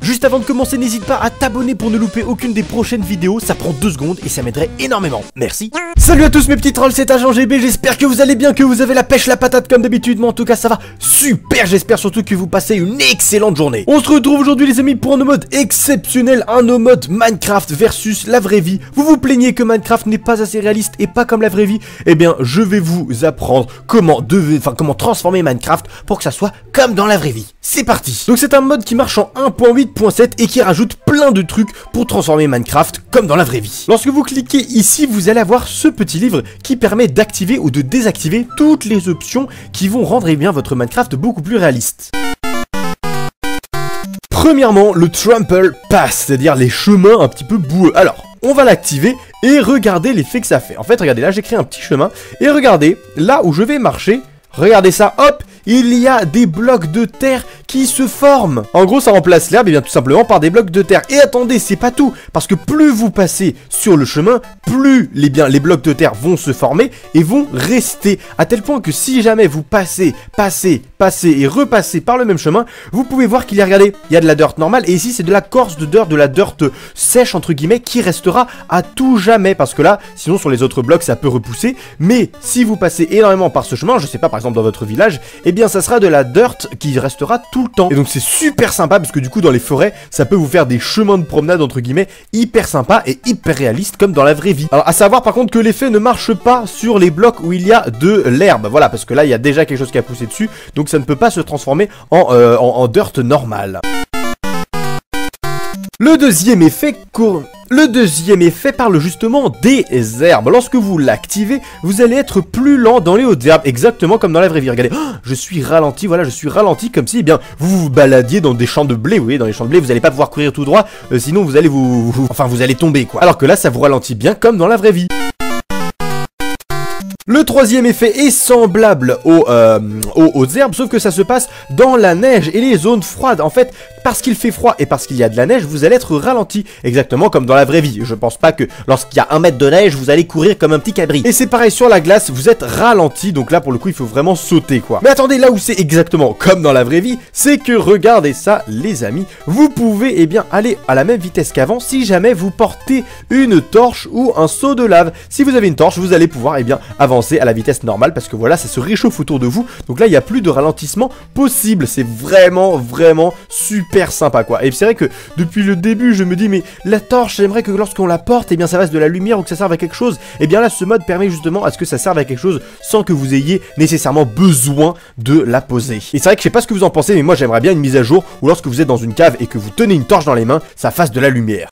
Juste avant de commencer, n'hésite pas à t'abonner pour ne louper aucune des prochaines vidéos, ça prend 2 secondes et ça m'aiderait énormément. Merci. Salut à tous mes petits trolls, c'est Agent GB, j'espère que vous allez bien, que vous avez la pêche, la patate comme d'habitude, mais en tout cas ça va super, j'espère surtout que vous passez une excellente journée. On se retrouve aujourd'hui les amis pour un no mode exceptionnel, un no mode Minecraft versus la vraie vie. Vous vous plaignez que Minecraft n'est pas assez réaliste et pas comme la vraie vie, eh bien je vais vous apprendre comment transformer Minecraft pour que ça soit comme dans la vraie vie. C'est parti. Donc c'est un mode qui marche en 1.8.7 et qui rajoute plein de trucs pour transformer Minecraft comme dans la vraie vie. Lorsque vous cliquez ici, vous allez avoir ce petit livre qui permet d'activer ou de désactiver toutes les options qui vont rendre votre Minecraft beaucoup plus réaliste. Premièrement, le Trample Pass, c'est-à-dire les chemins un petit peu boueux. Alors, on va l'activer et regardez l'effet que ça fait. En fait, regardez, là j'ai créé un petit chemin et regardez, là où je vais marcher, regardez ça, hop, il y a des blocs de terre qui se forment. En gros, ça remplace l'herbe, et bien tout simplement par des blocs de terre. Et attendez, c'est pas tout, parce que plus vous passez sur le chemin, plus les blocs de terre vont se former et vont rester. À tel point que si jamais vous passez et repassez par le même chemin, vous pouvez voir qu'il y a, regardez, il y a de la dirt normale, et ici c'est de la corse de dirt, de la dirt sèche entre guillemets, qui restera à tout jamais, parce que là, sinon sur les autres blocs ça peut repousser. Mais si vous passez énormément par ce chemin, je sais pas, par exemple dans votre village, eh bien ça sera de la dirt qui restera tout le temps. Et donc c'est super sympa parce que du coup dans les forêts, ça peut vous faire des chemins de promenade entre guillemets hyper sympa et hyper réaliste comme dans la vraie vie. Alors à savoir par contre que l'effet ne marche pas sur les blocs où il y a de l'herbe, voilà, parce que là il y a déjà quelque chose qui a poussé dessus, donc ça ne peut pas se transformer en dirt normale. Le deuxième effet parle justement des herbes. Lorsque vous l'activez, vous allez être plus lent dans les hautes herbes, exactement comme dans la vraie vie. Regardez, oh, je suis ralenti, voilà, je suis ralenti comme si, eh bien, vous vous baladiez dans des champs de blé. Vous voyez, dans les champs de blé, vous n'allez pas pouvoir courir tout droit, sinon vous allez vous allez tomber, quoi. Alors que là, ça vous ralentit bien comme dans la vraie vie. Le troisième effet est semblable aux herbes, sauf que ça se passe dans la neige et les zones froides. En fait, parce qu'il fait froid et parce qu'il y a de la neige, vous allez être ralenti, exactement comme dans la vraie vie. Je pense pas que lorsqu'il y a 1 mètre de neige, vous allez courir comme un petit cabri. Et c'est pareil sur la glace, vous êtes ralenti, donc là pour le coup il faut vraiment sauter, quoi. Mais attendez, là où c'est exactement comme dans la vraie vie, c'est que regardez ça les amis, vous pouvez aller à la même vitesse qu'avant si jamais vous portez une torche ou un seau de lave. Si vous avez une torche, vous allez pouvoir avancer à la vitesse normale, parce que voilà, ça se réchauffe autour de vous, donc là il n'y a plus de ralentissement possible. C'est vraiment super sympa, quoi. Et c'est vrai que depuis le début je me dis, mais la torche, j'aimerais que lorsqu'on la porte, ça fasse de la lumière ou que ça serve à quelque chose. Et bien là ce mode permet justement à ce que ça serve à quelque chose sans que vous ayez nécessairement besoin de la poser. Et c'est vrai que je sais pas ce que vous en pensez, mais moi j'aimerais bien une mise à jour où lorsque vous êtes dans une cave et que vous tenez une torche dans les mains, ça fasse de la lumière.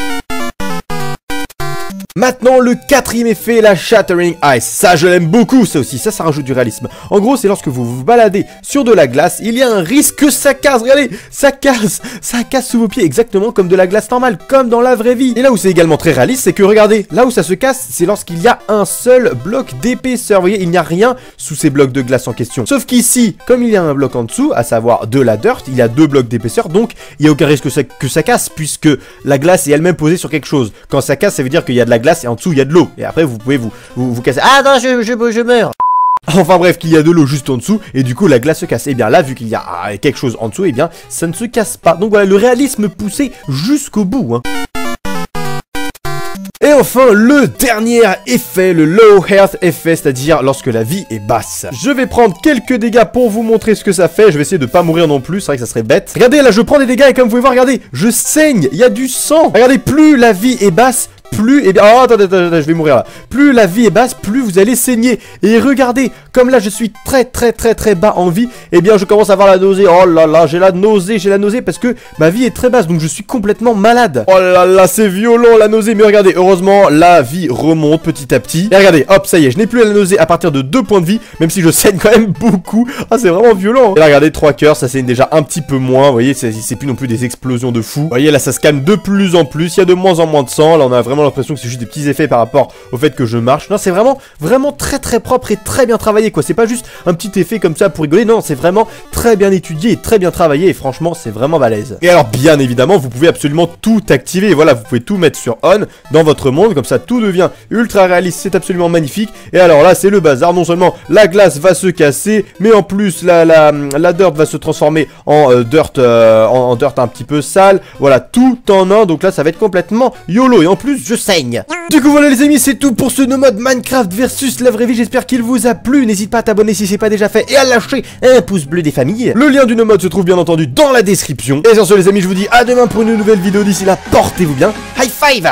Maintenant, le quatrième effet, la Shattering Ice. Ça, je l'aime beaucoup, ça aussi. Ça rajoute du réalisme. En gros, c'est lorsque vous vous baladez sur de la glace, il y a un risque que ça casse. Regardez, ça casse sous vos pieds, exactement comme de la glace normale, comme dans la vraie vie. Et là où c'est également très réaliste, c'est que regardez, là où ça se casse, c'est lorsqu'il y a un seul bloc d'épaisseur. Vous voyez, il n'y a rien sous ces blocs de glace en question. Sauf qu'ici, comme il y a un bloc en dessous, à savoir de la dirt, il y a 2 blocs d'épaisseur, donc il n'y a aucun risque que ça casse, puisque la glace est elle-même posée sur quelque chose. Quand ça casse, ça veut dire qu'il y a de la glace et en dessous il y a de l'eau, et après vous pouvez vous casser. Ah non, je meurs. Enfin bref, qu'il y a de l'eau juste en dessous, et du coup la glace se casse. Et bien là, vu qu'il y a quelque chose en dessous, et bien ça ne se casse pas. Donc voilà, le réalisme poussé jusqu'au bout, hein. Et enfin, le dernier effet, le Low Health Effet, c'est-à-dire lorsque la vie est basse. Je vais prendre quelques dégâts pour vous montrer ce que ça fait. Je vais essayer de pas mourir non plus, c'est vrai que ça serait bête. Regardez, là je prends des dégâts et comme vous pouvez voir, regardez, je saigne, il y a du sang. Regardez, plus la vie est basse, plus, oh attendez, je vais mourir là. Plus la vie est basse, plus vous allez saigner. Et regardez, comme là je suis très bas en vie, eh bien je commence à avoir la nausée. Oh là là, j'ai la nausée parce que ma vie est très basse, donc je suis complètement malade. Oh là là, c'est violent la nausée. Mais regardez, heureusement la vie remonte petit à petit. Et regardez, hop, ça y est, je n'ai plus la nausée à partir de 2 points de vie, même si je saigne quand même beaucoup. Ah, c'est vraiment violent. Et là, regardez, 3 cœurs, ça saigne déjà un petit peu moins. Vous voyez, c'est plus non plus des explosions de fou. Vous voyez, là ça se calme de plus en plus, il y a de moins en moins de sang. Là on a vraiment vraiment l'impression que c'est juste des petits effets par rapport au fait que je marche. Non, c'est vraiment très propre et très bien travaillé, quoi. C'est pas juste un petit effet comme ça pour rigoler, non, c'est vraiment très bien étudié et très bien travaillé, et franchement, c'est vraiment balèze. Et alors, bien évidemment, vous pouvez absolument tout activer, voilà, vous pouvez tout mettre sur on dans votre monde, comme ça, tout devient ultra réaliste, c'est absolument magnifique. Et alors là, c'est le bazar, non seulement la glace va se casser, mais en plus, la dirt va se transformer en dirt un petit peu sale, voilà, tout en un, donc là, ça va être complètement YOLO, et en plus, je saigne. Du coup, voilà les amis, c'est tout pour ce no mode Minecraft versus la vraie vie, j'espère qu'il vous a plu, n'hésite pas à t'abonner si c'est pas déjà fait, et à lâcher un pouce bleu des familles. Le lien du no mode se trouve bien entendu dans la description, et sur ce les amis, je vous dis à demain pour une nouvelle vidéo, d'ici là, portez-vous bien, high five.